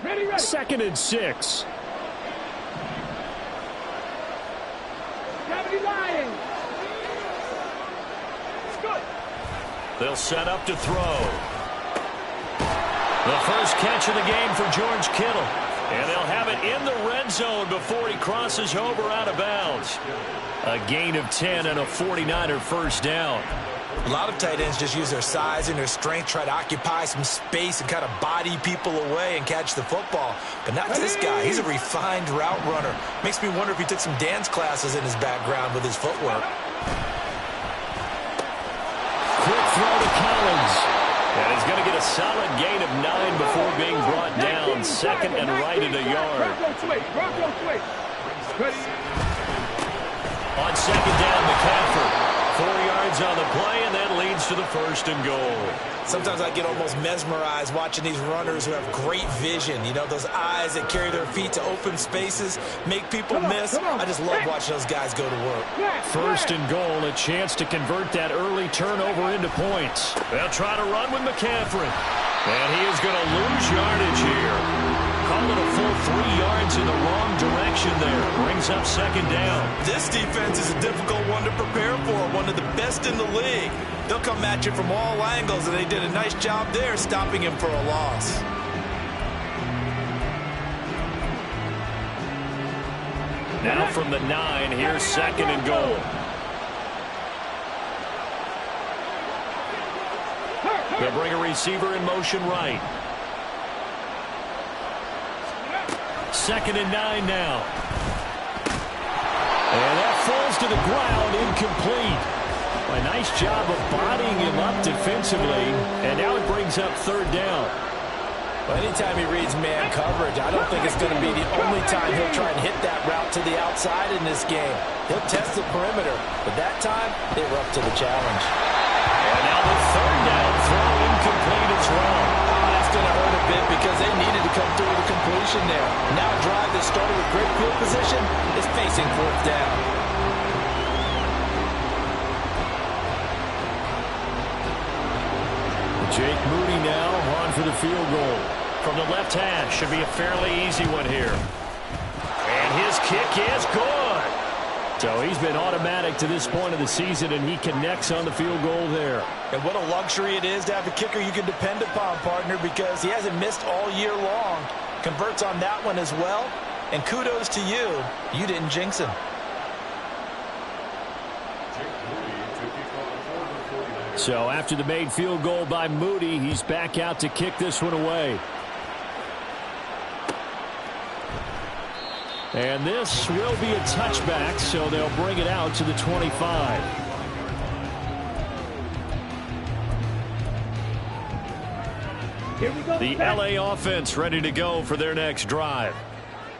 2nd and 6. They'll set up to throw. The first catch of the game for George Kittle. And they'll have it in the red zone before he crosses over out of bounds. A gain of 10 and a 49er first down. A lot of tight ends just use their size and their strength, try to occupy some space and kind of body people away and catch the football. But not this guy. He's a refined route runner. Makes me wonder if he took some dance classes in his background with his footwork. Quick throw to Collins. And he's going to get a solid gain of 9 before being brought down. 2nd and right at a yard. On 2nd down, McCaffrey. 4 yards on the play, and that leads to the 1st and goal. Sometimes I get almost mesmerized watching these runners who have great vision. You know, those eyes that carry their feet to open spaces, make people miss. I just love watching those guys go to work. 1st and goal, a chance to convert that early turnover into points. They'll try to run with McCaffrey. And he is going to lose yardage here. Call it a full 3 yards in the wrong direction there. Brings up 2nd down. This defense is a difficult one to prepare for, one of the best in the league. They'll come at you from all angles, and they did a nice job there stopping him for a loss. Now from the 9, here's 2nd and goal. They'll bring a receiver in motion right. 2nd and 9 now. And that falls to the ground, incomplete. A nice job of bodying him up defensively. And now it brings up 3rd down. Well, anytime he reads man coverage, I don't think it's going to be the only time he'll try and hit that route to the outside in this game. He'll test the perimeter, but that time they were up to the challenge. And now the 3rd down throw incomplete as well. Oh, that's going to hurt a bit because they needed to come through the completion there. Now a drive that started with great field position is facing 4th down. Jake Moody now on for the field goal. From the left hash, should be a fairly easy one here. And his kick is good. So he's been automatic to this point of the season, and he connects on the field goal there. And what a luxury it is to have a kicker you can depend upon, partner, because he hasn't missed all year long. Converts on that one as well. And kudos to you. You didn't jinx him. So after the made field goal by Moody, he's back out to kick this one away. And this will be a touchback, so they'll bring it out to the 25. Here we go. The LA offense ready to go for their next drive.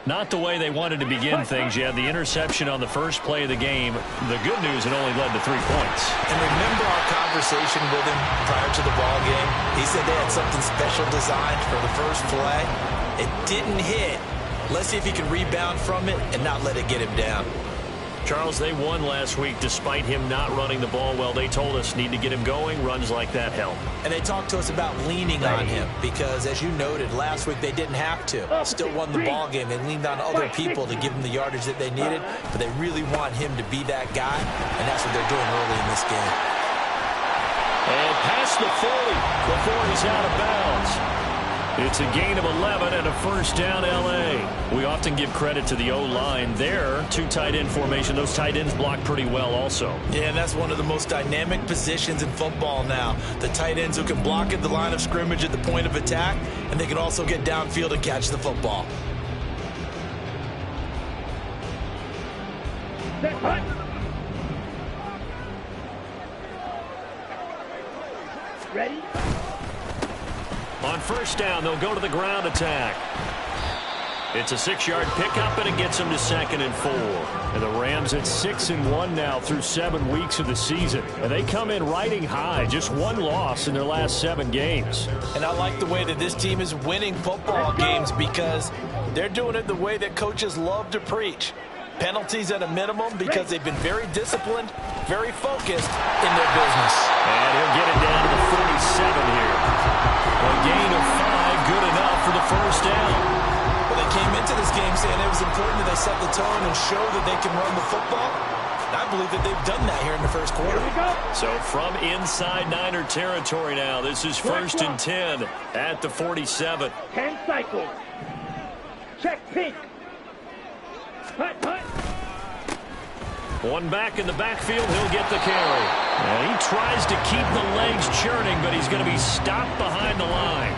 Not the way they wanted to begin things. You had the interception on the first play of the game. The good news, it only led to 3 points. And remember our conversation with him prior to the ball game? He said they had something special designed for the first play. It didn't hit. Let's see if he can rebound from it and not let it get him down. Charles, they won last week despite him not running the ball well. They told us need to get him going. Runs like that help. And they talked to us about leaning on him because, as you noted, last week they didn't have to. Still won the ball game. They leaned on other people to give them the yardage that they needed, but they really want him to be that guy, and that's what they're doing early in this game. And past the 40 before he's out of bounds. It's a gain of 11 and a first down, L.A. We often give credit to the O-line there. 2 tight end formation. Those tight ends block pretty well also. Yeah, and that's one of the most dynamic positions in football now. The tight ends who can block at the line of scrimmage at the point of attack, and they can also get downfield and catch the football. Ready? On first down, they'll go to the ground attack. It's a 6-yard pickup, and it gets them to 2nd and 4. And the Rams at 6-1 now through 7 weeks of the season. And they come in riding high, just 1 loss in their last 7 games. And I like the way that this team is winning football games because they're doing it the way that coaches love to preach. Penalties at a minimum because they've been very disciplined, very focused in their business. And he'll get it down to the 47 here. A gain of 5, good enough for the first down. Well, they came into this game saying it was important that they set the tone and show that they can run the football. I believe that they've done that here in the first quarter. So from inside Niner territory now, this is 1st and 10 at the 47. 10 cycles. Check pink. Hut, hut. One back in the backfield, he'll get the carry. And he tries to keep the legs churning, but he's going to be stopped behind the line.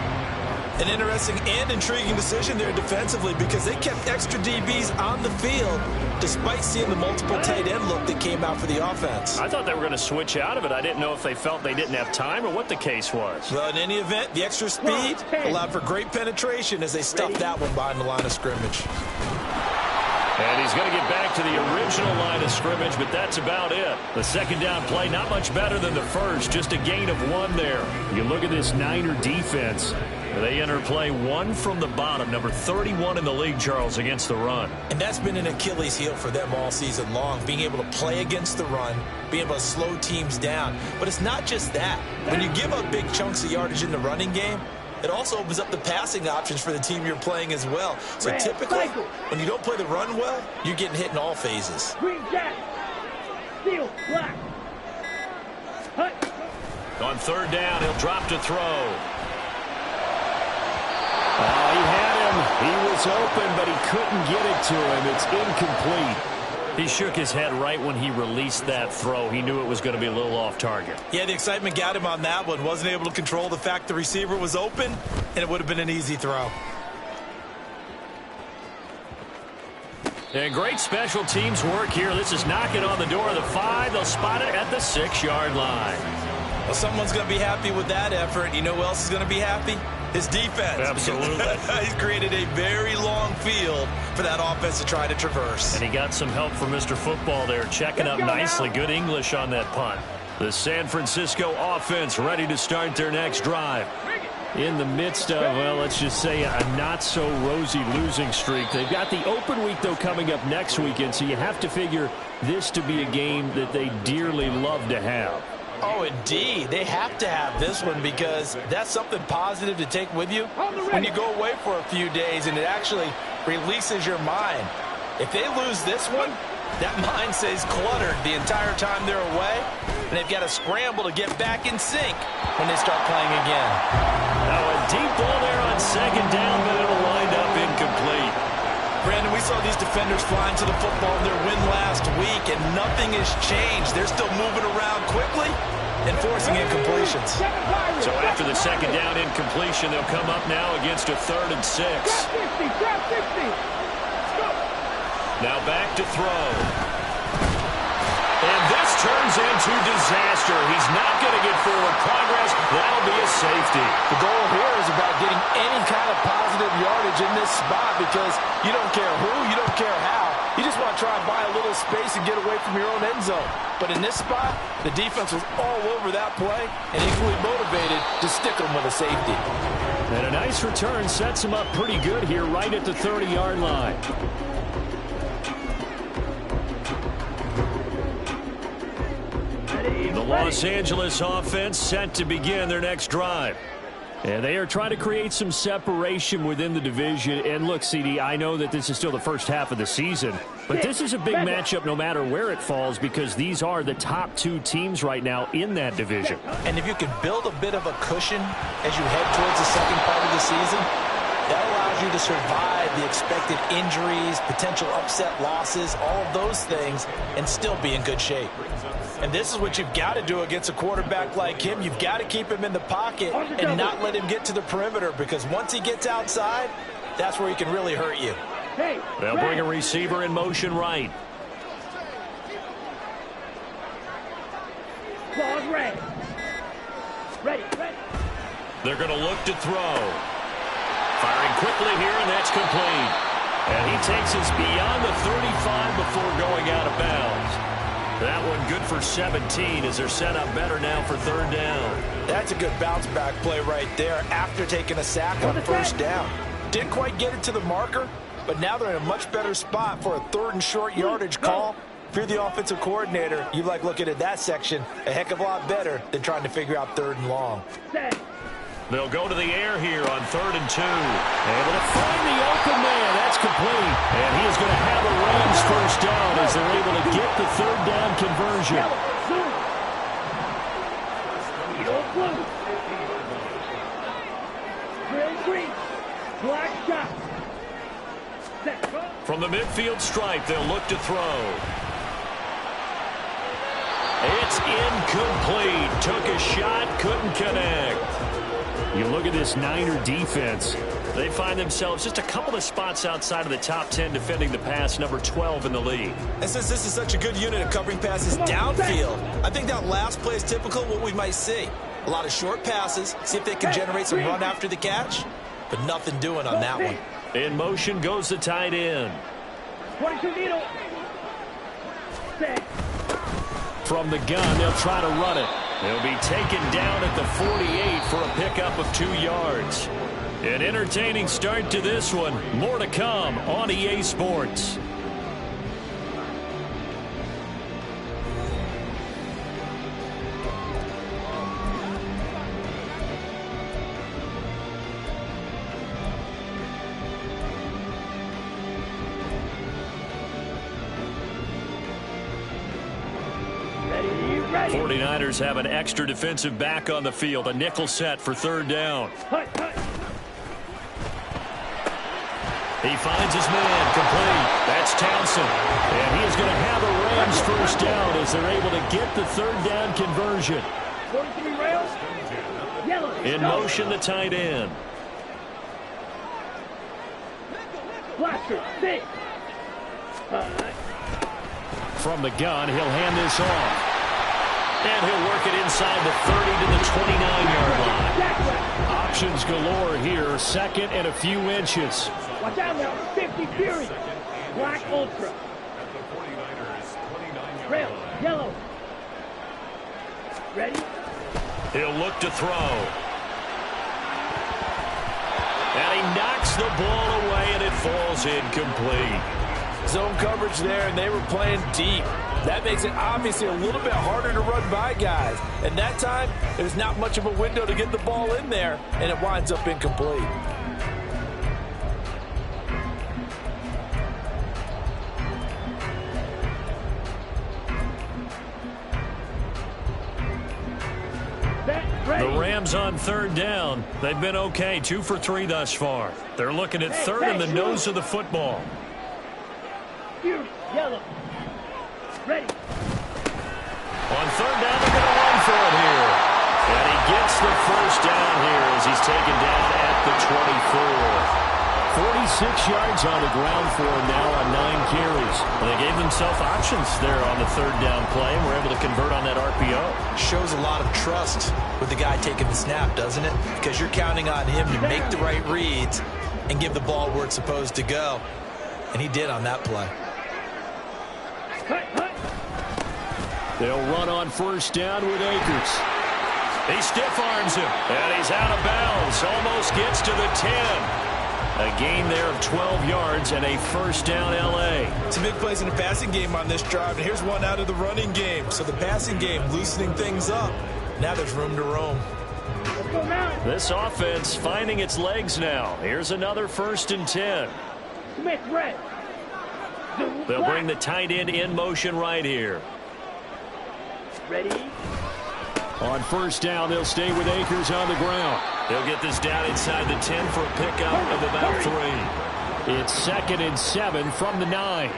An interesting and intriguing decision there defensively because they kept extra DBs on the field despite seeing the multiple tight end look that came out for the offense. I thought they were going to switch out of it. I didn't know if they felt they didn't have time or what the case was. Well, in any event, the extra speed allowed for great penetration as they stuffed that one behind the line of scrimmage. And he's going to get back to the original line of scrimmage, but that's about it. The second down play, not much better than the first, just a gain of 1 there. You look at this Niner defense. They enter play 1 from the bottom, number 31 in the league, Charles, against the run. And that's been an Achilles heel for them all season long, being able to play against the run, being able to slow teams down. But it's not just that. When you give up big chunks of yardage in the running game, it also opens up the passing options for the team you're playing as well. So typically, when you don't play the run well, you're getting hit in all phases. Green jack. Steel black. Hut. On third down, he'll drop to throw. He had him. He was open, but he couldn't get it to him. It's incomplete. He shook his head right when he released that throw. He knew it was going to be a little off target. Yeah, the excitement got him on that one. Wasn't able to control the fact the receiver was open, and it would have been an easy throw. And great special teams work here. This is knocking on the door of the 5. They'll spot it at the 6-yard line. Well, someone's going to be happy with that effort. You know who else is going to be happy? His defense. Absolutely. He's created a very long field for that offense to try to traverse. And he got some help from Mr. Football there, checking up nicely. Good English on that punt. The San Francisco offense ready to start their next drive. In the midst of, well, let's just say a not-so-rosy losing streak. They've got the open week, though, coming up next weekend, so you have to figure this to be a game that they dearly love to have. Oh, indeed. They have to have this one because that's something positive to take with you when you go away for a few days, and it actually releases your mind. If they lose this one, that mind stays cluttered the entire time they're away, and they've got to scramble to get back in sync when they start playing again. Now a deep ball there on second down, but it'll wind up incomplete. Brandon, we saw these defenders flying to the football in their win last week, and nothing has changed. They're still moving around quickly and forcing incompletions. So after the second down incompletion, they'll come up now against a 3rd and 6. Now back to throw. And this turns into disaster. He's not going to get forward progress. That'll be a safety. The goal here is about getting any kind of positive yardage in this spot because you don't care who, you don't care how. You just want to try and buy a little space and get away from your own end zone. But in this spot, the defense was all over that play and equally motivated to stick them with a safety. And a nice return sets him up pretty good here right at the 30-yard line. The Los Angeles offense set to begin their next drive. And they are trying to create some separation within the division. And look, CD, I know that this is still the first half of the season, but this is a big matchup no matter where it falls because these are the top 2 teams right now in that division. And if you can build a bit of a cushion as you head towards the second part of the season, that allows you to survive the expected injuries, potential upset losses, all of those things, and still be in good shape. And this is what you've got to do against a quarterback like him. You've got to keep him in the pocket and not let him get to the perimeter because once he gets outside, that's where he can really hurt you. They'll bring a receiver in motion right. Ball's ready. Ready. They're going to look to throw. Firing quickly here, and that's complete. And he takes us beyond the 35 before going out of bounds. That one good for 17 as they're set up better now for 3rd down. That's a good bounce back play right there after taking a sack on 1st down. Didn't quite get it to the marker, but now they're in a much better spot for a 3rd and short yardage call. If you're the offensive coordinator, you like looking at that section a heck of a lot better than trying to figure out 3rd and long. They'll go to the air here on 3rd and 2. Able to find the open man. That's complete. And he is going to have a Rams first down as they're able to get the 3rd down conversion. Black shot. From the midfield stripe, they'll look to throw. It's incomplete. Took a shot, couldn't connect. You look at this Niner defense. They find themselves just a couple of spots outside of the top 10 defending the pass, number 12 in the league. And since this is such a good unit of covering passes downfield, I think that last play is typical of what we might see. A lot of short passes, see if they can generate some run after the catch, but nothing doing on that one. In motion goes the tight end. 22 needle. Set. From the gun, they'll try to run it. He'll be taken down at the 48 for a pickup of 2 yards. An entertaining start to this one. More to come on EA Sports. Ready. 49ers have an extra defensive back on the field. A nickel set for 3rd down. Hut. He finds his man, complete. That's Townsend. And he is going to have a Rams first down as they're able to get the 3rd down conversion. 43 rails. Yellow. In motion, the tight end. Blaster. 6. From the gun, he'll hand this off. And he'll work it inside the 30 to the 29-yard line. Options galore here. 2nd and a few inches. Watch out now. 50 Fury. Black Ultra. Rail. Yellow. Ready. He'll look to throw. And he knocks the ball away, and it falls incomplete. Zone coverage there, and they were playing deep. That makes it obviously a little bit harder to run by guys. And that time, there's not much of a window to get the ball in there, and it winds up incomplete. The Rams on 3rd down. They've been okay, 2 for 3 thus far. They're looking at 3rd in the nose of the football. Yellow. Ready. On 3rd down, they're going to run for it here. And he gets the first down here as he's taken down at the 24. 46 yards on the ground for him now on 9 carries. Well, they gave themselves options there on the 3rd down play and were able to convert on that RPO. Shows a lot of trust with the guy taking the snap, doesn't it? Because you're counting on him to make the right reads and give the ball where it's supposed to go. And he did on that play. They'll run on 1st down with Akers. He stiff arms him, and he's out of bounds. Almost gets to the 10. A gain there of 12 yards and a first down L.A. Some big plays in the passing game on this drive, and here's one out of the running game. So the passing game loosening things up. Now there's room to roam. Let's go now. This offense finding its legs now. Here's another 1st and 10. Smith red. They'll bring the tight end in motion right here. Ready. On 1st down, they'll stay with Akers on the ground. They'll get this down inside the 10 for a pickup of about 3. It's 2nd and 7 from the 9.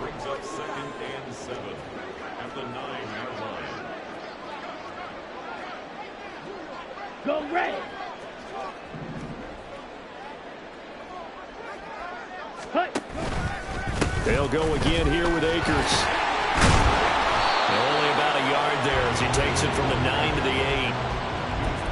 Brings up 2nd and 7 at the 9-yard line. Go red. Hut. They'll go again here with Akers. Only about a yard there as he takes it from the 9 to the 8.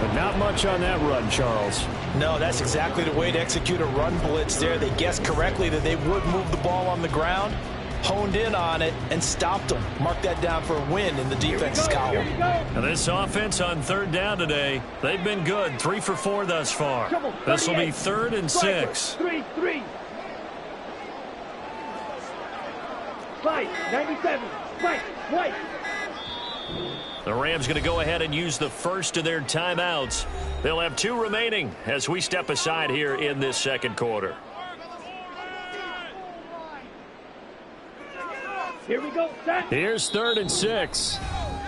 But not much on that run, Charles. No, that's exactly the way to execute a run blitz there. They guessed correctly that they would move the ball on the ground, honed in on it, and stopped them. Mark that down for a win in the defense's column. Now this offense on 3rd down today, they've been good. 3 for 4 thus far. This will be 3rd and 6. 3-3. Fight. 97. Fight. White. The Rams going to go ahead and use the first of their timeouts. They'll have 2 remaining as we step aside here in this second quarter. Here we go, set. Here's 3rd and 6.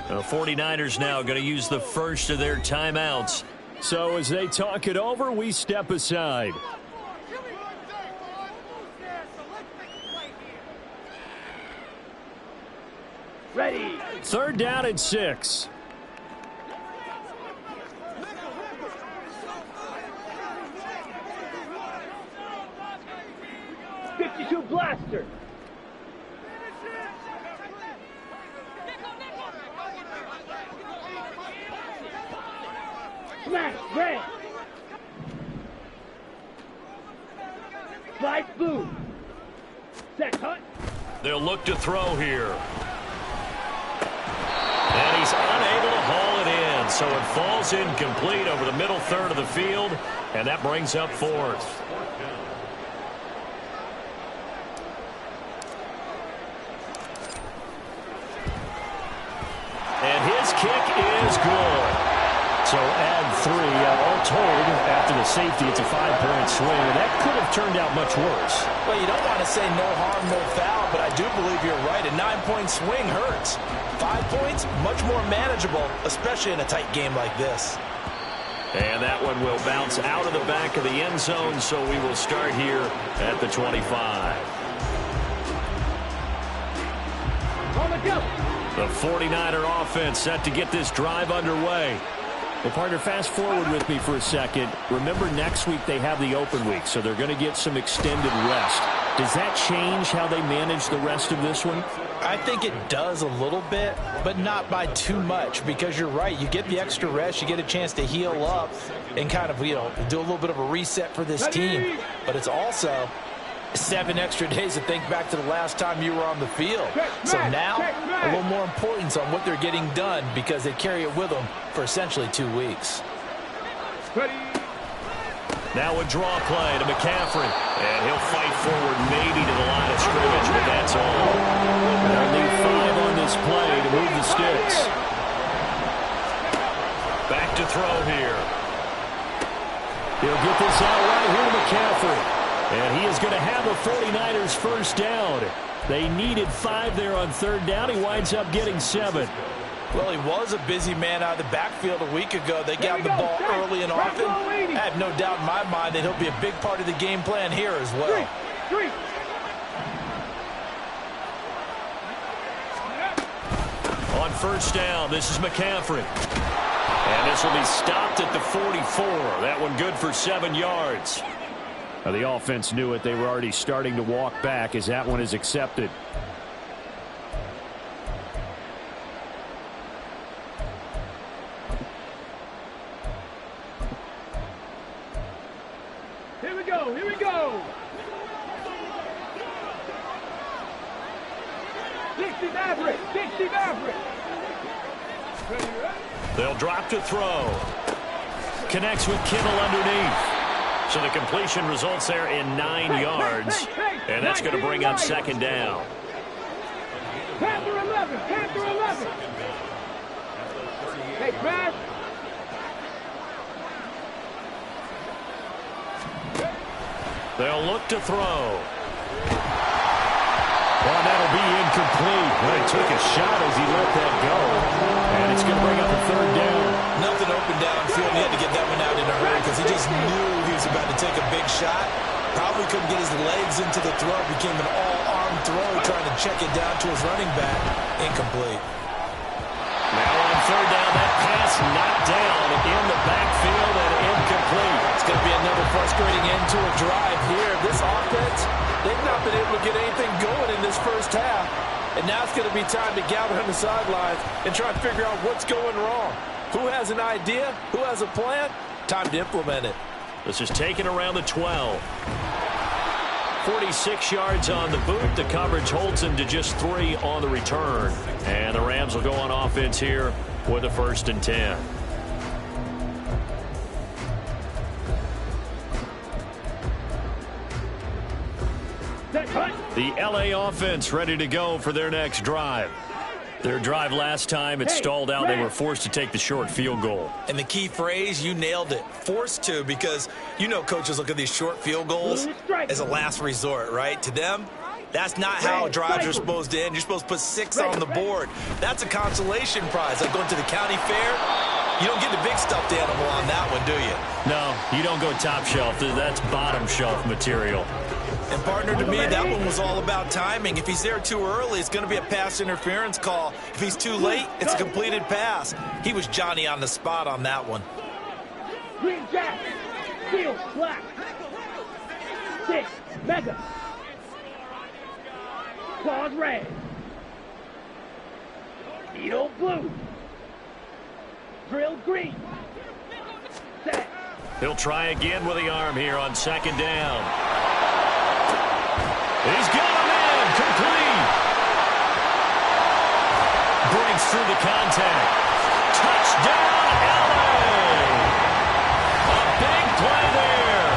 The 49ers now going to use the first of their timeouts. So as they talk it over, we step aside. Ready. 3rd down and 6. .52 blaster. Smash, red. Slide blue. Set, cut. They'll look to throw here. And he's unable to haul it in, so it falls incomplete over the middle third of the field, and that brings up 4th. And his kick is good. So add 3. All told, after the safety, it's a 5-point swing. And that could have turned out much worse. Well, you don't want to say no harm, no foul, but I do believe you're right. A 9-point swing hurts. 5 points, much more manageable, especially in a tight game like this. And that one will bounce out of the back of the end zone, so we will start here at the 25. On the go. The 49er offense set to get this drive underway. Well, partner, fast forward with me for a second. Remember, next week they have the open week, so they're going to get some extended rest. Does that change how they manage the rest of this one? I think it does a little bit, but not by too much, because you're right. You get the extra rest, you get a chance to heal up and kind of, do a little bit of a reset for this team. But it's also 7 extra days to think back to the last time you were on the field. So now, a little more importance on what they're getting done, because they carry it with them for essentially 2 weeks. Now a draw play to McCaffrey. And he'll fight forward maybe to the line of scrimmage, but that's all. They'll need 5 on this play to move the sticks. Back to throw here. He'll get this out right here to McCaffrey. And he is going to have the 49ers first down. They needed 5 there on 3rd down. He winds up getting 7. Well, he was a busy man out of the backfield a week ago. They got the ball early and often. I have no doubt in my mind that he'll be a big part of the game plan here as well. On 1st down, this is McCaffrey. And this will be stopped at the 44. That one good for 7 yards. Now, the offense knew it. They were already starting to walk back as that one is accepted. Here we go, here we go. Dixie Maverick. They'll drop to throw. Connects with Kittle underneath. So the completion results there in 9 yards. And that's going to bring up 2nd down. Panther 11. Hey, Brad. They'll look to throw. Well, that'll be incomplete. Well, he took a shot as he let that go. And it's going to bring up a 3rd down. Nothing open downfield. He had to get that one out in a hurry because he just knew he was about to take a big shot. Probably couldn't get his legs into the throw. Became an all-arm throw, trying to check it down to his running back. Incomplete. Now on 3rd down, that pass knocked down in the backfield and incomplete. It's going to be another frustrating end to a drive here. This offense, they've not been able to get anything going in this first half. And now it's going to be time to gather on the sidelines and try and figure out what's going wrong. Who has an idea? Who has a plan? Time to implement it. This is taken around the 12. 46 yards on the boot. The coverage holds him to just 3 on the return. And the Rams will go on offense here with a 1st and 10. Set, cut. The LA offense ready to go for their next drive. Their drive last time, it stalled out. They were forced to take the short field goal. And the key phrase, you nailed it, forced to, because you know coaches look at these short field goals as a last resort, right? To them, that's not how drives are supposed to end. You're supposed to put 6 on the board. That's a consolation prize. Like going to the county fair, you don't get the big stuffed animal on that one, do you? No, you don't go top shelf. That's bottom shelf material. And, partner, to me, that one was all about timing. If he's there too early, it's going to be a pass interference call. If he's too late, it's a completed pass. He was Johnny on the spot on that one. Green jack. Field black. 6. Mega. Claws red. Needle blue. Drill green. Set. He'll try again with the arm here on second down. He's got a man, complete. Breaks through the contact. Touchdown, LA. A big play there.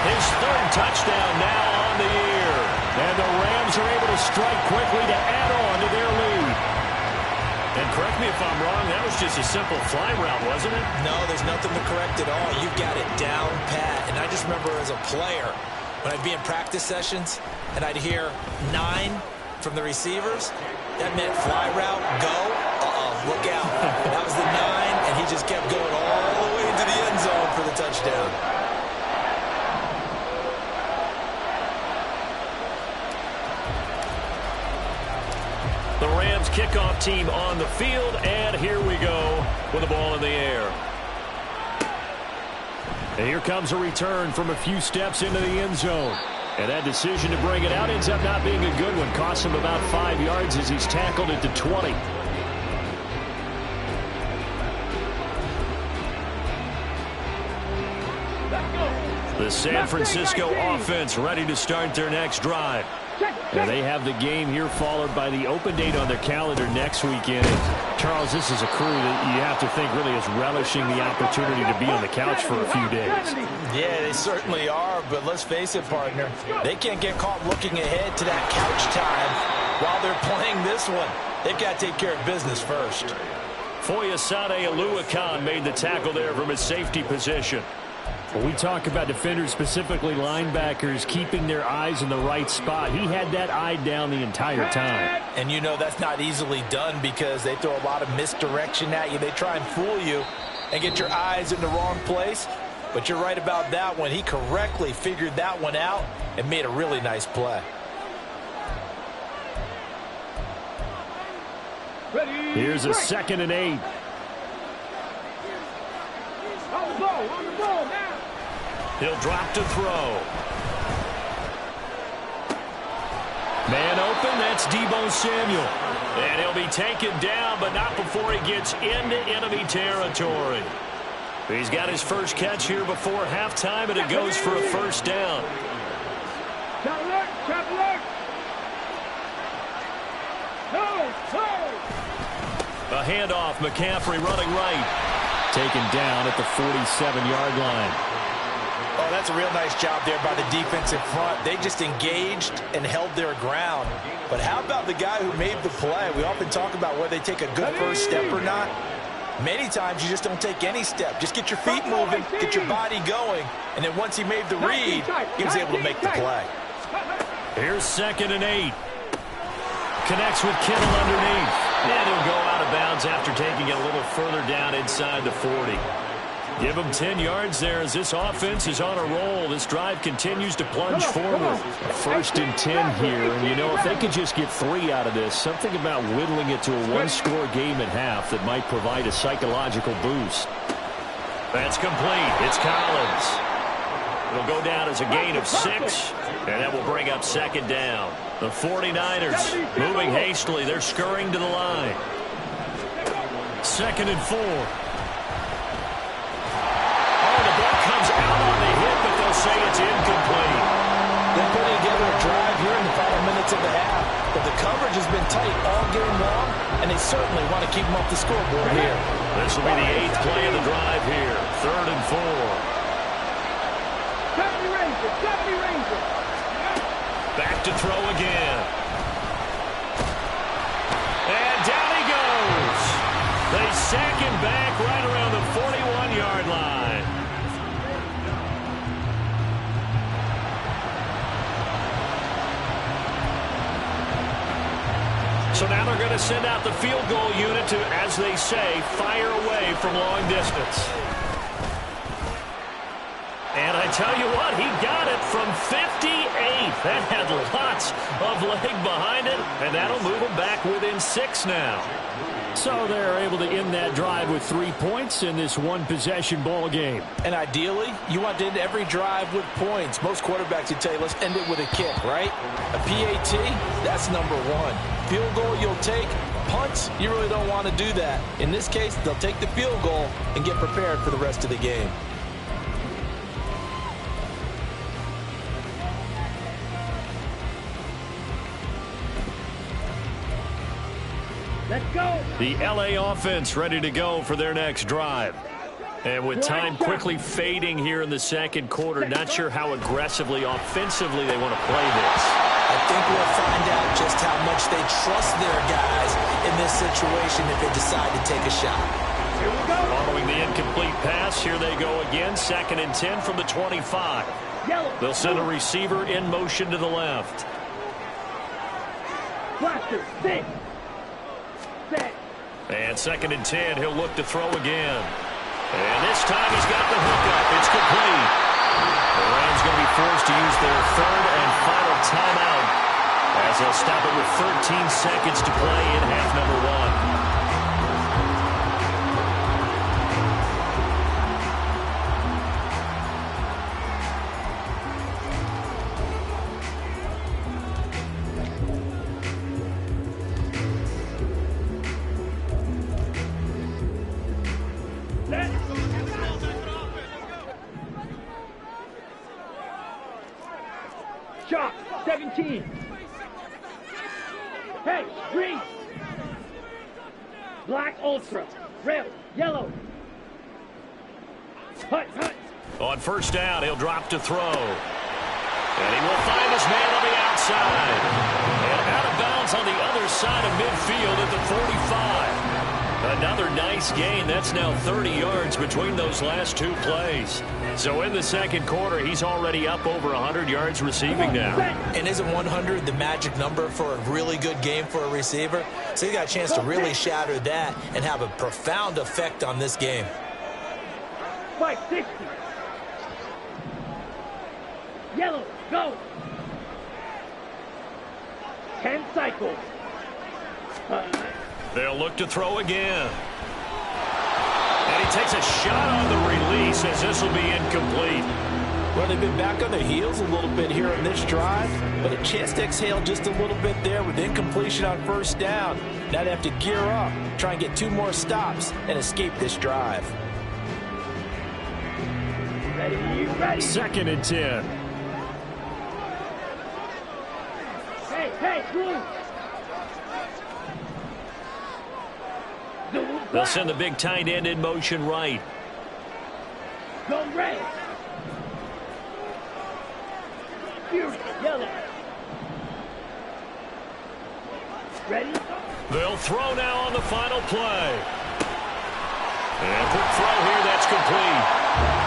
His 3rd touchdown now on the year. And the Rams are able to strike quickly to add on to their lead. And correct me if I'm wrong, that was just a simple fly route, wasn't it? No, there's nothing to correct at all. You've got it down pat. And I just remember as a player, when I'd be in practice sessions and I'd hear 9 from the receivers, that meant fly route, go, look out. That was the 9, and he just kept going all the way into the end zone for the touchdown. The Rams kickoff team on the field, and here we go with the ball in the air. And here comes a return from a few steps into the end zone. And that decision to bring it out ends up not being a good one. Costs him about 5 yards as he's tackled at the 20. The San Francisco offense ready to start their next drive. And they have the game here followed by the open date on their calendar next weekend. And Charles, this is a crew that you have to think really is relishing the opportunity to be on the couch for a few days. Yeah, they certainly are, but let's face it, partner. They can't get caught looking ahead to that couch time while they're playing this one. They've got to take care of business first. Foyesade Oluwakan made the tackle there from his safety position. When we talk about defenders, specifically linebackers, keeping their eyes in the right spot, he had that eye down the entire time. And you know that's not easily done because they throw a lot of misdirection at you. They try and fool you and get your eyes in the wrong place. But you're right about that one. He correctly figured that one out and made a really nice play. Here's a 2nd and 8. On the ball now. He'll drop to throw. Man open, that's Deebo Samuel. And he'll be taken down, but not before he gets into enemy territory. He's got his first catch here before halftime, and it goes for a first down. Trap alert. No. A handoff, McCaffrey running right. Taken down at the 47-yard line. Oh, that's a real nice job there by the defensive front. They just engaged and held their ground. But how about the guy who made the play? We often talk about whether they take a good first step or not. Many times you just don't take any step. Just get your feet moving, get your body going, and then once he made the read, he was able to make the play. Here's 2nd and 8. Connects with Kittle underneath. And he'll go out of bounds after taking it a little further down inside the 40. Give him 10 yards there as this offense is on a roll. This drive continues to plunge forward. 1st and 10 here. And, you know, if they could just get 3 out of this, something about whittling it to a one-score game at half that might provide a psychological boost. That's complete. It's Collins. It'll go down as a gain of 6, and that will bring up 2nd down. The 49ers moving hastily. They're scurrying to the line. 2nd and 4. The ball comes out on the hit, but they'll say it's incomplete. They're putting together a drive here in the final minutes of the half. But the coverage has been tight all game long, and they certainly want to keep them off the scoreboard here. This will be the 8th play of the drive here. 3rd and 4. 70 Rangers. Back to throw again. And down he back right around the 41-yard line. So now they're going to send out the field goal unit to, as they say, fire away from long distance. And I tell you what, he got it from 58. That had lots of leg behind it, and that'll move them back within 6 now. So they're able to end that drive with 3 points in this one-possession ball game. And ideally, you want to end every drive with points. Most quarterbacks would tell you, let's end it with a kick, right? A PAT, that's number one. Field goal you'll take. Punts, you really don't want to do that. In this case, they'll take the field goal and get prepared for the rest of the game. Let's go. The LA offense ready to go for their next drive. And with time quickly fading here in the second quarter, not sure how aggressively, offensively they want to play this. I think we'll find out just how much they trust their guys in this situation if they decide to take a shot. Here we go. Following the incomplete pass, here they go again, 2nd and 10 from the 25. Yellow. They'll send a receiver in motion to the left. Blaster. Sit. Set. And 2nd and 10, he'll look to throw again. And this time he's got the hookup. It's complete. The Rams going to be forced to use their 3rd and final timeout as they'll stop it with 13 seconds to play in half number 1. Shot. 17. Hey, green. Black ultra. Red. Yellow. Hut, hut. On 1st down, he'll drop to throw. And he will find his man on the outside. And out of bounds on the other side of midfield at the 45. Another nice gain. That's now 30 yards between those last 2 plays. So in the second quarter, he's already up over 100 yards receiving now. And isn't 100 the magic number for a really good game for a receiver? So he got a chance to really shatter that and have a profound effect on this game. 560. Yellow. Go. 10 cycles. They'll look to throw again. And he takes a shot on the release as this will be incomplete. Well, they've been back on their heels a little bit here on this drive, but a chance to exhale just a little bit there with incompletion on 1st down. Now they have to gear up, try and get 2 more stops, and escape this drive. Ready, ready. 2nd and 10. Hey, blue. They'll send the big tight end in motion right. Go red. Fury. Yellow. Ready? They'll throw now on the final play. And quick throw here, that's complete.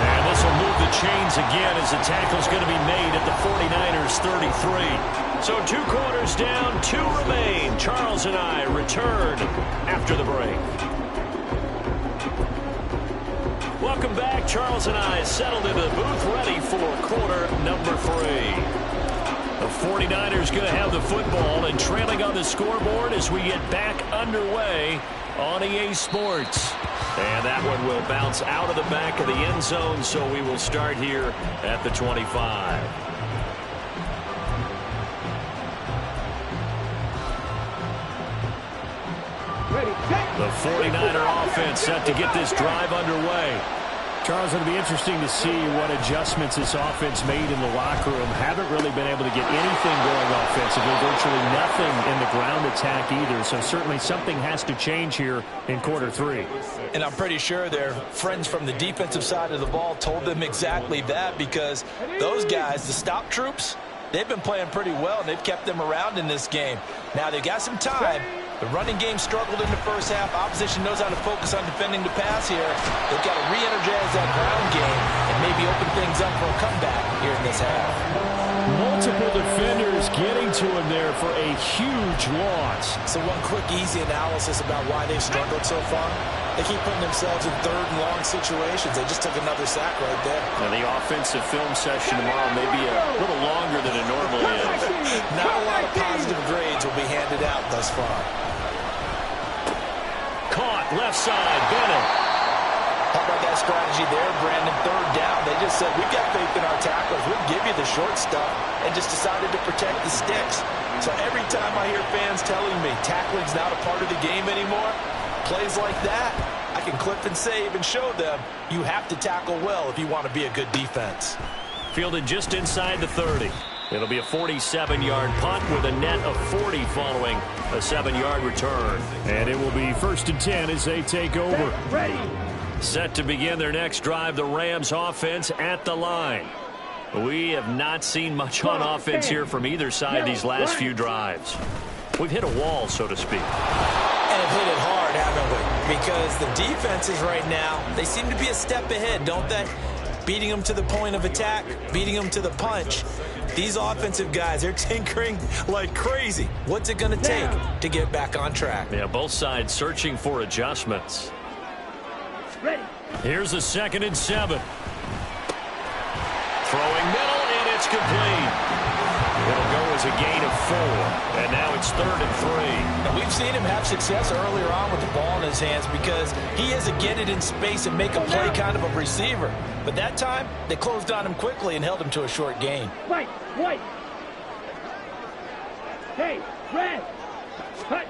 And this will move the chains again as the tackle's going to be made at the 49ers 33. So 2 quarters down, 2 remain. Charles and I return after the break. Welcome back. Charles and I settled into the booth ready for quarter number 3. The 49ers going to have the football and trailing on the scoreboard as we get back underway on EA Sports. And that one will bounce out of the back of the end zone, so we will start here at the 25. The 49er offense set to get this drive underway. Charles, it'll be interesting to see what adjustments this offense made in the locker room. Haven't really been able to get anything going offensively, virtually nothing in the ground attack either. So certainly something has to change here in quarter 3. And I'm pretty sure their friends from the defensive side of the ball told them exactly that, because those guys, the stop troops, they've been playing pretty well, and they've kept them around in this game. Now, they've got some time, The running game struggled in the first half. Opposition knows how to focus on defending the pass here. They've got to re-energize that ground game and maybe open things up for a comeback here in this half. Multiple defenders getting to him there for a huge loss. So one quick, easy analysis about why they've struggled so far. They keep putting themselves in third and long situations. They just took another sack right there. Now the offensive film session tomorrow may be a little longer than it normally is. Not a lot of positive grades will be handed out thus far. Caught, left side, Bennett. How about that strategy there, Brandon? Third down. They just said, we've got faith in our tackles. We'll give you the short stuff, and just decided to protect the sticks. So every time I hear fans telling me tackling's not a part of the game anymore, plays like that, I can clip and save and show them you have to tackle well if you want to be a good defense. Fielded just inside the 30. It'll be a 47-yard punt with a net of 40 following a 7-yard return. And it will be 1st and 10 as they take over. Ready. Set to begin their next drive, the Rams offense at the line. We have not seen much on offense here from either side these last few drives. We've hit a wall, so to speak. And have hit it hard, haven't we? Because the defenses right now, they seem to be a step ahead, don't they? Beating them to the point of attack, beating them to the punch. These offensive guys, they're tinkering like crazy. What's it going to take to get back on track? Yeah, both sides searching for adjustments. Ready. Here's a 2nd and 7. Throwing middle, and it's complete. It'll go as a gain of 4, and now it's 3rd and 3. Now, we've seen him have success earlier on with the ball in his hands because he has to get it in space and make a play kind of a receiver. But that time, they closed on him quickly and held him to a short gain. White. Hey, red. Hut.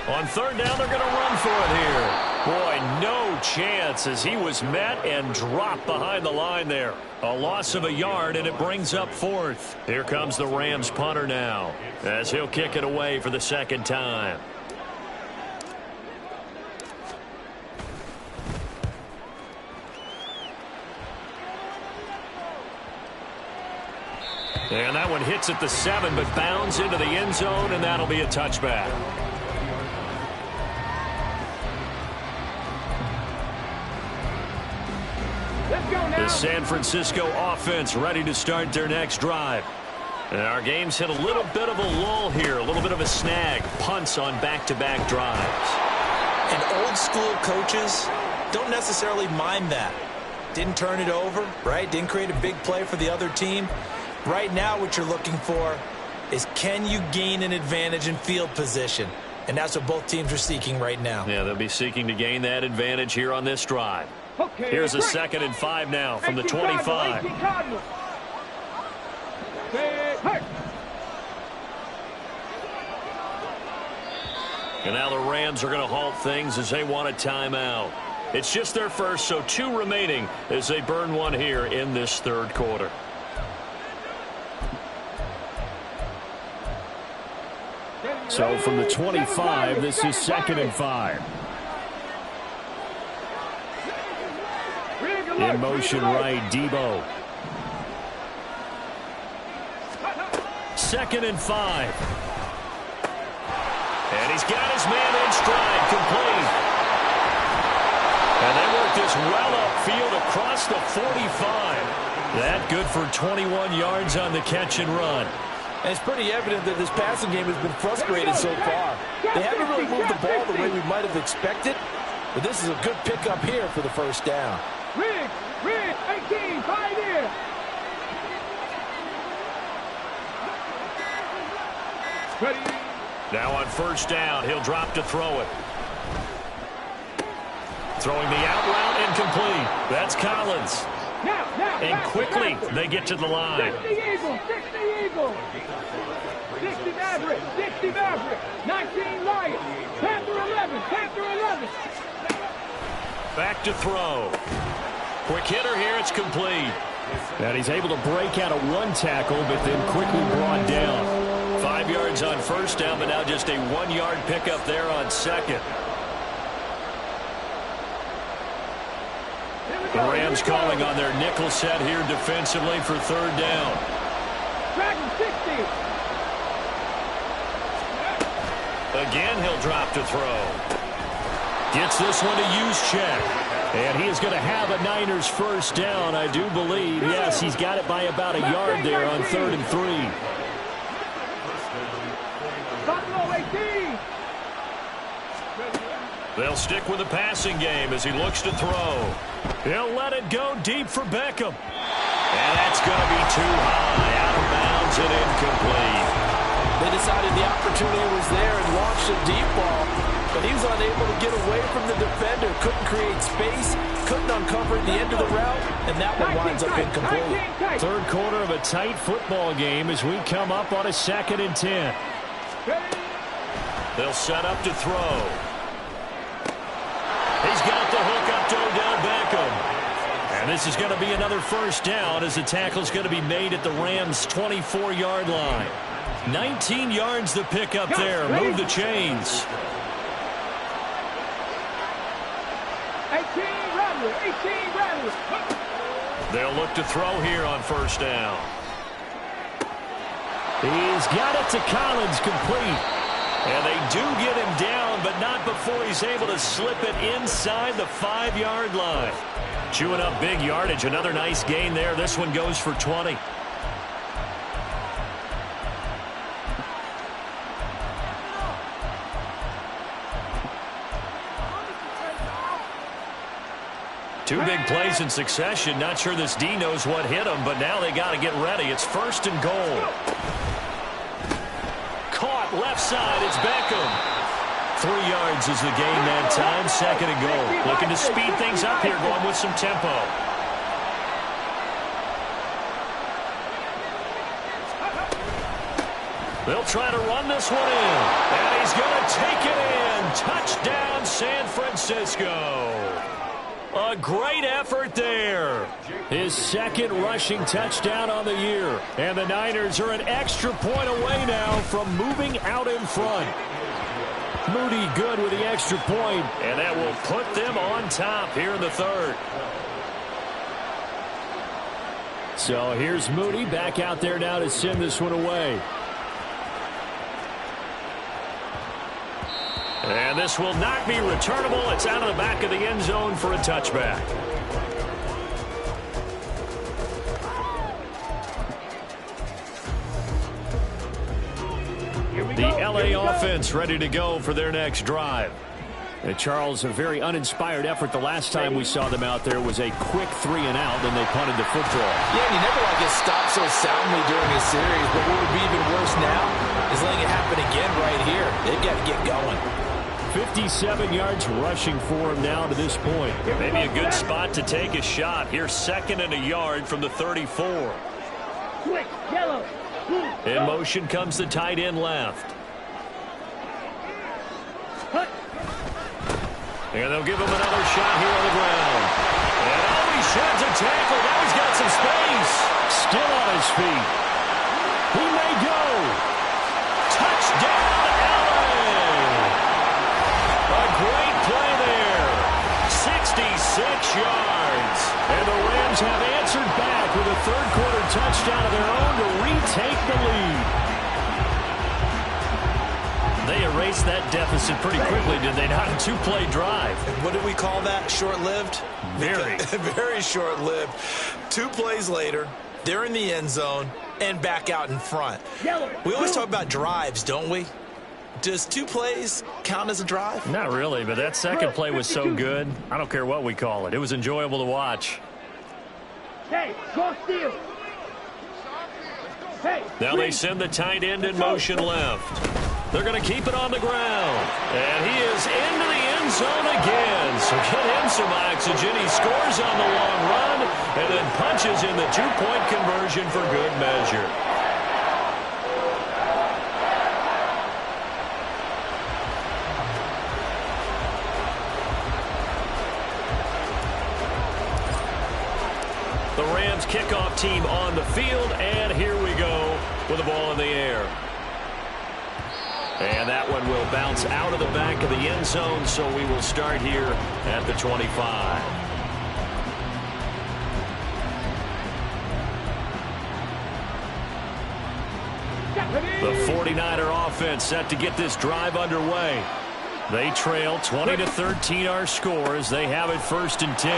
On 3rd down, they're going to run for it here. Boy, no chance as he was met and dropped behind the line there. A loss of a yard, and it brings up 4th. Here comes the Rams punter now as he'll kick it away for the 2nd time. And that one hits at the 7, but bounds into the end zone, and that'll be a touchback. The San Francisco offense ready to start their next drive. And our game's hit a little bit of a lull here, a little bit of a snag. Punts on back-to-back drives. And old school coaches don't necessarily mind that. Didn't turn it over, right? Didn't create a big play for the other team. Right now what you're looking for is, can you gain an advantage in field position? And that's what both teams are seeking right now. Yeah, they'll be seeking to gain that advantage here on this drive. Okay, Here's a 2nd and 5 now from the 25. And now the Rams are going to halt things as they want a timeout. It's just their first, so 2 remaining as they burn one here in this 3rd quarter. So from the 25, this is 2nd and 5. In motion right, Debo. 2nd and 5. And he's got his man in stride, complete. And they work this well upfield across the 45. That good for 21 yards on the catch and run. And it's pretty evident that this passing game has been frustrated so far. They haven't really moved the ball the way we might have expected, but this is a good pickup here for the 1st down. Rig, 18, 5 in. Ready. Now on 1st down, he'll drop to throw it. Throwing the out route, incomplete. That's Collins. Now, and quickly they get to the line. 60 Eagles. 60 Maverick. 19 Lions. Panther 11. Back to throw. Quick hitter here, it's complete. And he's able to break out of 1 tackle, but then quickly brought down. 5 yards on 1st down, but now just a 1-yard pickup there on 2nd. The Rams calling on their nickel set here defensively for 3rd down. Dragon 60. Again, he'll drop to throw. Gets this one to Juszczyk. And he is going to have a Niners first down, I do believe. Yes, he's got it by about a yard there on 3rd and 3. Buffalo 18. They'll stick with the passing game as he looks to throw. He'll let it go deep for Beckham. And that's going to be too high, out of bounds and incomplete. They decided the opportunity was there and launched a deep ball, but he was unable to get away from the defender, couldn't create space, couldn't uncover at the end of the route, and that one winds up incomplete. Third quarter of a tight football game as we come up on a 2nd and 10. They'll set up to throw. He's got the hook up to Odell Beckham. And this is going to be another first down as the tackle's going to be made at the Rams' 24-yard line. 19 yards to pick up there. Move the chains. 18 Rattler. They'll look to throw here on first down. He's got it to Collins, complete. And they do get him down, but not before he's able to slip it inside the 5-yard line. Chewing up big yardage. Another nice gain there. This one goes for 20. Two big plays in succession. Not sure this D knows what hit him, but now they got to get ready. It's 1st and goal. Caught left side. It's Beckham. 3 yards is the gain that time. 2nd and goal. Looking to speed things up here, going with some tempo. They'll try to run this one in. And he's going to take it in. Touchdown, San Francisco. A great effort there. His 2nd rushing touchdown on the year. And the Niners are an extra point away now from moving out in front. Moody good with the extra point. And that will put them on top here in the 3rd. So here's Moody back out there now to send this one away. And this will not be returnable. It's out of the back of the end zone for a touchback. The LA offense ready to go for their next drive. And Charles, a very uninspired effort. The last time we saw them out there was a quick 3 and out, then they punted the football. Yeah, and you never like get stopped so soundly during a series, but what would be even worse now is letting it happen again right here. They've got to get going. 57 yards rushing for him now to this point. Maybe a good spot to take a shot. Here's 2nd and a yard from the 34. Switch, yellow. In motion comes the tight end left. And they'll give him another shot here on the ground. And he sheds a tackle. Now he's got some space. Still on his feet. He may go. Touchdown, LA. A great play there. 66 yards. And the Rams have answered back with a 3rd quarter touchdown of their own to retake the lead. They erased that deficit pretty quickly, did they not? A 2-play drive. What do we call that? Short-lived? Very. Very short-lived. 2 plays later, they're in the end zone and back out in front. We always talk about drives, don't we? Does 2 plays count as a drive? Not really, but that 2nd play was so good. I don't care what we call it. It was enjoyable to watch. Hey, go steal. Hey, now they send the tight end in motion left. They're going to keep it on the ground. And he is into the end zone again. So get him some oxygen. He scores on the long run and then punches in the 2-point conversion for good measure. The Rams kickoff team on the field, and here we go with the ball in the air. And that one will bounce out of the back of the end zone, so we will start here at the 25. The 49er offense set to get this drive underway. They trail 20-13 our score as they have it 1st and 10.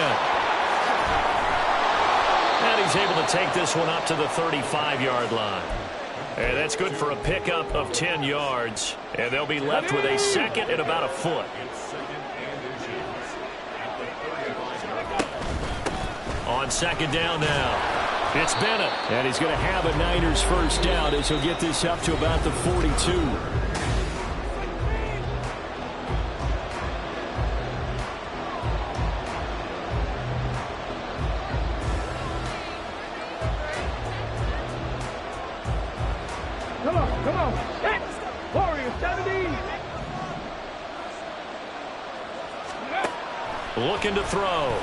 And he's able to take this one up to the 35-yard line. And that's good for a pickup of 10 yards. And they'll be left with a 2nd and about a foot. On 2nd down now. It's Bennett. And he's going to have a Niners 1st down as he'll get this up to about the 42. Come on. Set. Warrior 17. Looking to throw.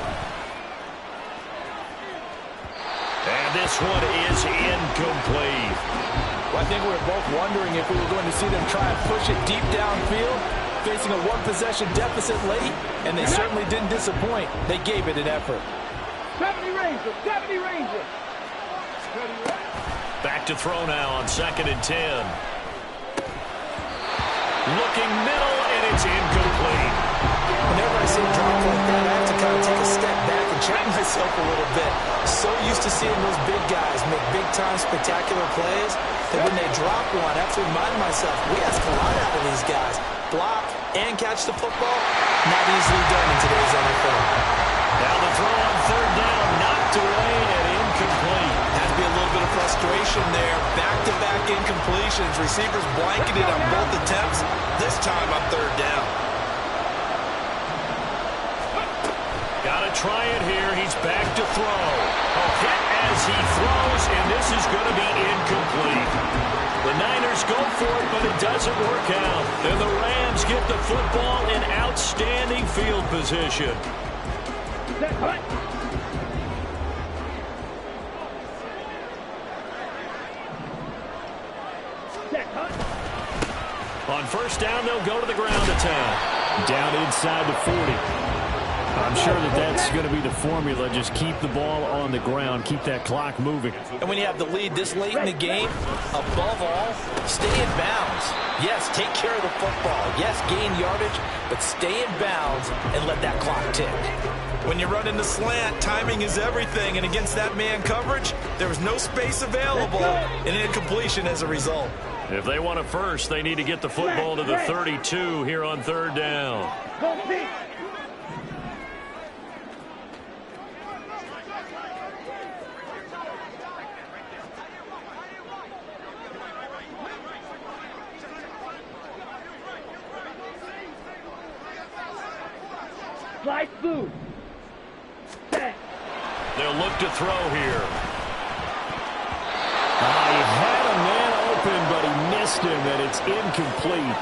And this one is incomplete. Well, I think we were both wondering if we were going to see them try and push it deep downfield, facing a one-possession deficit late, and they certainly didn't disappoint. They gave it an effort. 70 Ranger. Back to throw now on 2nd and 10. Looking middle, and it's incomplete. Whenever I see a drop like that, I have to kind of take a step back and check myself a little bit. So used to seeing those big guys make big-time spectacular plays that when they drop one, I have to remind myself, we ask a lot out of these guys. Block and catch the football, not easily done in today's NFL. Now the throw on 3rd down, knocked away and incomplete. Had to be a little bit of frustration there. Back-to-back incompletions. Receivers blanketed on both attempts, this time on 3rd down. Got to try it here. He's back to throw. A hit as he throws, and this is going to be incomplete. The Niners go for it, but it doesn't work out. And the Rams get the football in outstanding field position. Set. Hunt. Set. Hunt. On 1st down, they'll go to the ground attack. Down inside the 40. I'm sure that's going to be the formula. Just keep the ball on the ground. Keep that clock moving. And when you have the lead this late in the game, above all, stay in bounds. Yes, take care of the football. Yes, gain yardage, but stay in bounds and let that clock tick. When you run in the slant, timing is everything. And against that man coverage, there was no space available and an incompletion as a result. If they want a first, they need to get the football to the 32 here on 3rd down. Go deep. Slide through. Set. They'll look to throw here. He had a man open, but he missed him, and it's incomplete.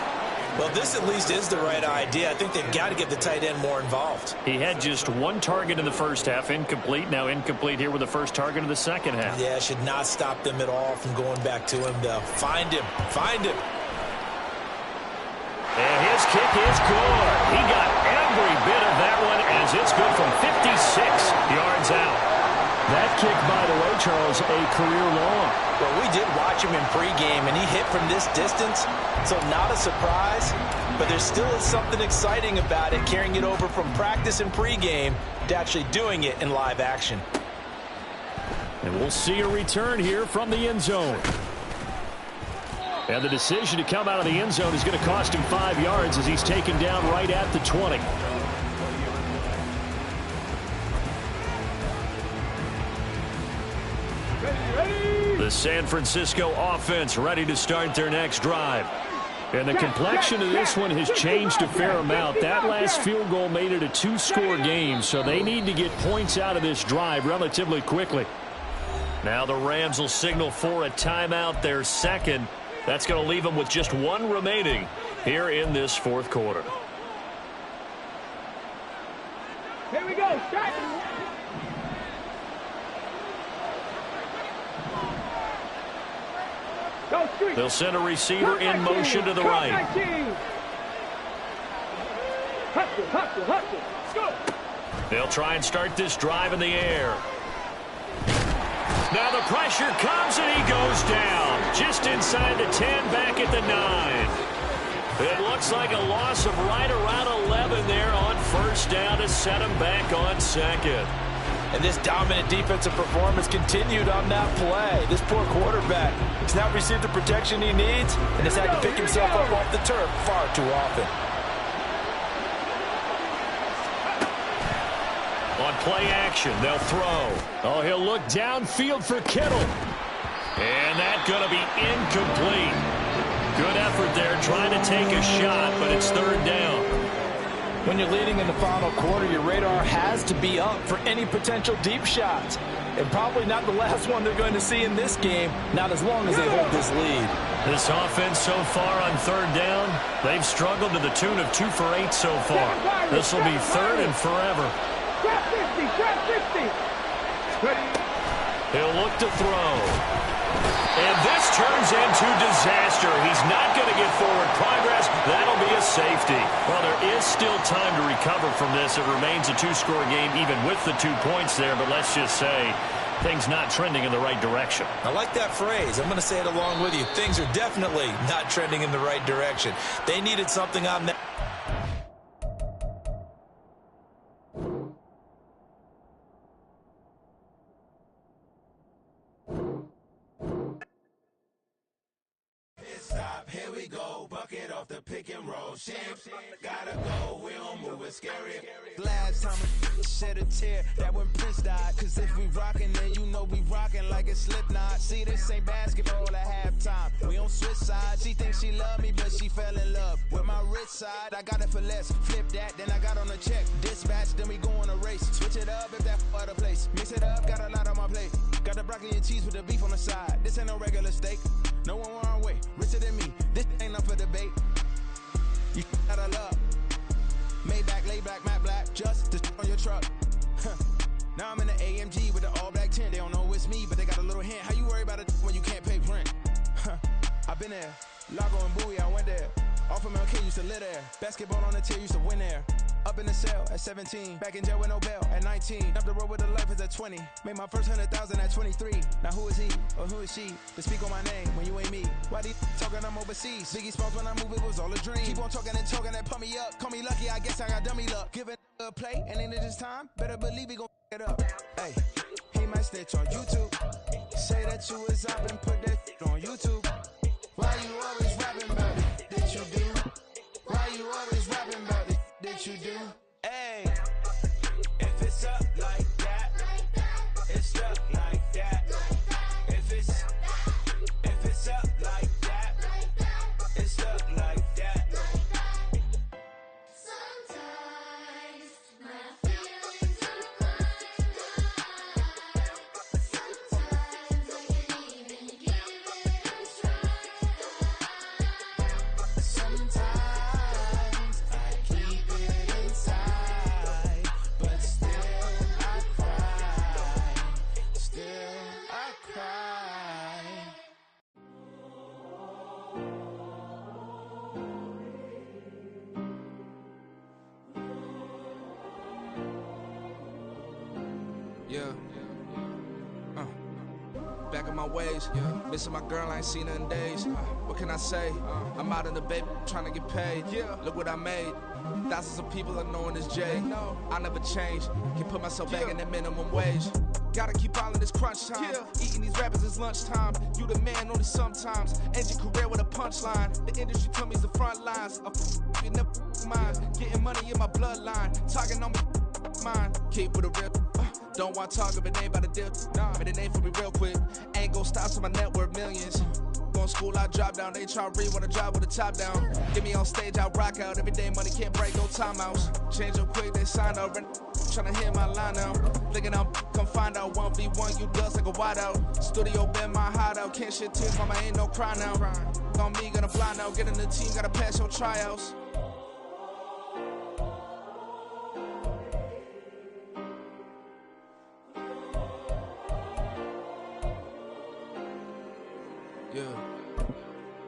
Well, this at least is the right idea. I think they've got to get the tight end more involved. He had just 1 target in the 1st half, incomplete. Now incomplete here with the 1st target in the 2nd half. Yeah, should not stop them at all from going back to him, though. Find him. And his kick is good. He got every bit of that one as it's good from 56 yards out. That kick, by the way, Charles, a career long. Well, we did watch him in pregame, and he hit from this distance, so not a surprise. But there still is something exciting about it, carrying it over from practice and pregame to actually doing it in live action. And we'll see a return here from the end zone. And the decision to come out of the end zone is going to cost him 5 yards as he's taken down right at the 20. The San Francisco offense ready to start their next drive. And the complexion of this one has changed a fair amount. That last field goal made it a 2-score game, so they need to get points out of this drive relatively quickly. Now the Rams will signal for a timeout, their 2nd. That's going to leave them with just 1 remaining here in this 4th quarter. Here we go. Start. Go street. They'll send a receiver in motion to the right. Hustle. Go. They'll try and start this drive in the air. Now the pressure comes and he goes down. Just inside the 10, back at the 9. It looks like a loss of right around 11 there on first down to set him back on second. And this dominant defensive performance continued on that play. This poor quarterback has not received the protection he needs and has had to pick himself up off the turf far too often. On play action, they'll throw. Oh, he'll look downfield for Kittle. And that's going to be incomplete. Good effort there trying to take a shot, but it's third down. When you're leading in the final quarter, your radar has to be up for any potential deep shots. And probably not the last one they're going to see in this game, not as long as they hold this lead. This offense so far on third down, they've struggled to the tune of 2 for 8 so far. This will be third and forever. Trap 50, trap 50. He'll look to throw. And this turns into disaster. He's not going to get forward progress. That'll be a safety. Well, there is still time to recover from this. It remains a 2-score game even with the 2 points there, but let's just say things not trending in the right direction. I like that phrase. I'm going to say it along with you. Things are definitely not trending in the right direction. They needed something on that. Here we go, bucket off the pick and roll. Champs, gotta go, we don't move it scary. Last time I shed a tear, that when Prince died. Cause if we rockin', then you know we rockin' like it's Slipknot. See, this ain't basketball at halftime. We on switch sides. She thinks she love me, but she fell in love with my rich side. I got it for less. Flip that, then I got on a check. Dispatch, then we go on a race. Switch it up if that other place. Mix it up, got a lot on my plate. Got the broccoli and cheese with the beef on the side. This ain't no regular steak. No one wrong way, richer than me. This ain't up for debate. You gotta love. Maybach, lay black, matte black, just to on your truck. Now I'm in the AMG with the all black tint. They don't know it's me, but they got a little hint. How you worry about it when you can't pay rent? I've been there. Lago and Bowie, I went there. Off of MLK used to live there. Basketball on the tier, used to win there. Up in the cell at 17. Back in jail with no bail at 19. Up the road with the life is at 20. Made my first 100,000 at 23. Now who is he or who is she to speak on my name when you ain't me? Why they talking I'm overseas? Biggie Smalls when I move, it was all a dream. Keep on talking and talking and pump me up. Call me lucky, I guess I got dummy luck. Give it a play and in this time, better believe we gon' it up. Hey, he might snitch on YouTube. Say that you was up and put that on YouTube. Why you always rapping about it? Did you do? Why you always rapping about it? Did you do? Hey, if it's up like that, it's up like that. If it's up like that, it's up like that. Sometimes my feelings are blind. Sometimes I can't even give it a try. Sometimes I keep it inside, but still I cry. Still I cry. Yeah. Back in my ways. Missing my girl, I ain't seen her in days. What can I say? I'm out in the baby trying to get paid. Look what I made. Thousands of people are knowing this Jay. I never change. Can put myself back in the minimum wage. Gotta keep all in this crunch time. Eating these rappers is lunchtime. You the man only sometimes. End your career with a punchline. The industry told me the front lines. You never mind. Getting money in my bloodline. Talking on me mine. Keep with a real. Don't want to talk if it ain't about a deal. But it ain't for me real quick. Ain't gon' stop so my net worth millions. Going school, I drop down. They try to read when I drive with the top down. Get me on stage, I rock out. Every day money can't break, no timeouts. Change up quick, they sign up. Tryna hear my line now. Thinking I'm come find out 1v1, you dust like a wideout. Studio been my hideout. Can't shit tears, mama ain't no cry now. On me, gonna blind out. Get in the team, gotta pass your tryouts.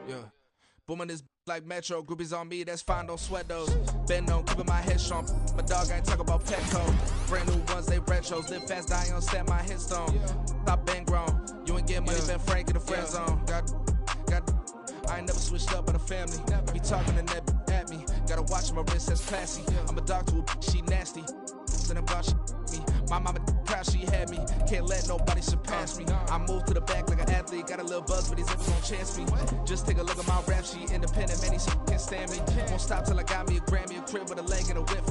Yeah. But Booming this like Metro. Groupies on me, that's fine, don't sweat those. Been on, keeping my head strong. My dog ain't talk about Petco. Brand new ones, they retros. Live fast, die on, stand my headstone. Stop been grown. You ain't get money, been frank in the friend zone. I ain't never switched up on the family. Be talking to that at me. Gotta watch my wrist, that's classy. I'm a dog to a she nasty. Then about she me. My mama proud she had me. Can't let nobody surpass me. I move to the back like an athlete. Got a little buzz, but these niggas won't chance me. Just take a look at my rap sheet. Independent, man, these can't stand me. Won't stop till I got me a Grammy, a crib with a leg and a whip.